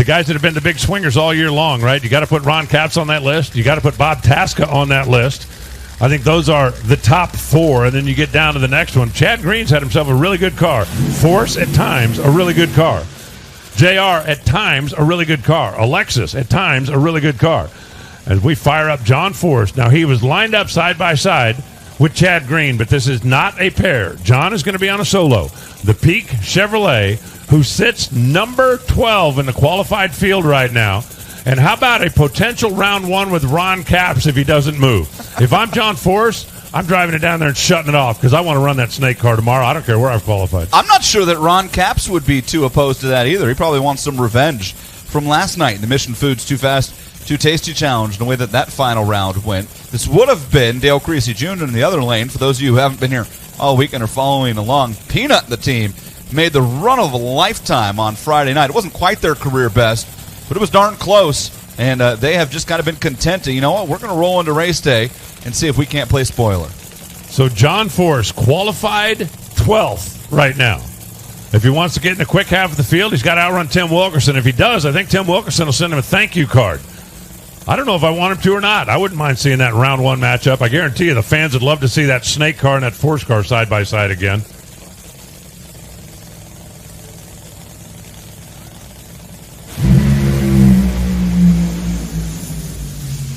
the guys that have been the big swingers all year long, right? You got to put Ron Capps on that list. You got to put Bob Tasca on that list. I think those are the top 4, and then you get down to the next one. Chad Green's had himself a really good car. Force, at times, a really good car. JR, at times, a really good car. Alexis, at times, a really good car. As we fire up John Force. Now, he was lined up side by side with Chad Green, but this is not a pair. John is going to be on a solo. The Peak Chevrolet, who sits number 12 in the qualified field right now. And how about a potential round 1 with Ron Capps if he doesn't move? If I'm John Force, I'm driving it down there and shutting it off because I want to run that snake car tomorrow. I don't care where I've qualified. I'm not sure that Ron Capps would be too opposed to that either. He probably wants some revenge from last night in the Mission Foods Too Fast, Too Tasty Challenge, and the way that final round went. This would have been Dale Creasy Jr. in the other lane. For those of you who haven't been here all week and are following along, Peanut and the team made the run of a lifetime on Friday night. It wasn't quite their career best, but it was darn close, and they have just kind of been content to, you know what, we're going to roll into race day and see if we can't play spoiler. So John Force qualified 12th right now. If he wants to get in the quick half of the field, he's got to outrun Tim Wilkerson. If he does, I think Tim Wilkerson will send him a thank you card. I don't know if I want him to or not. I wouldn't mind seeing that round 1 matchup. I guarantee you the fans would love to see that snake car and that Force car side by side again.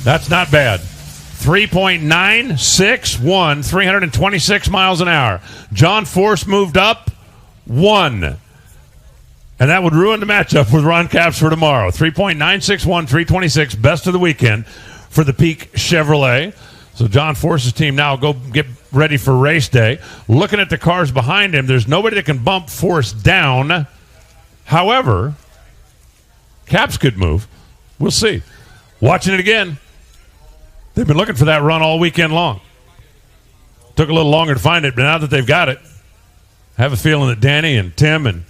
That's not bad. 3.961, 326 miles an hour. John Force moved up 1. And that would ruin the matchup with Ron Capps for tomorrow. 3.961, 326, best of the weekend for the Peak Chevrolet. So John Force's team now go get ready for race day. Looking at the cars behind him, there's nobody that can bump Force down. However, Capps could move. We'll see. Watching it again. They've been looking for that run all weekend long. Took a little longer to find it, but now that they've got it, I have a feeling that Danny and Tim and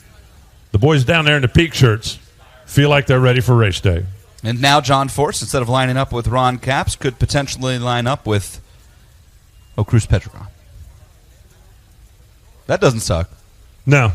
the boys down there in the Peak shirts feel like they're ready for race day. And now John Force, instead of lining up with Ron Capps, could potentially line up with Cruz Pedregon. That doesn't suck. No.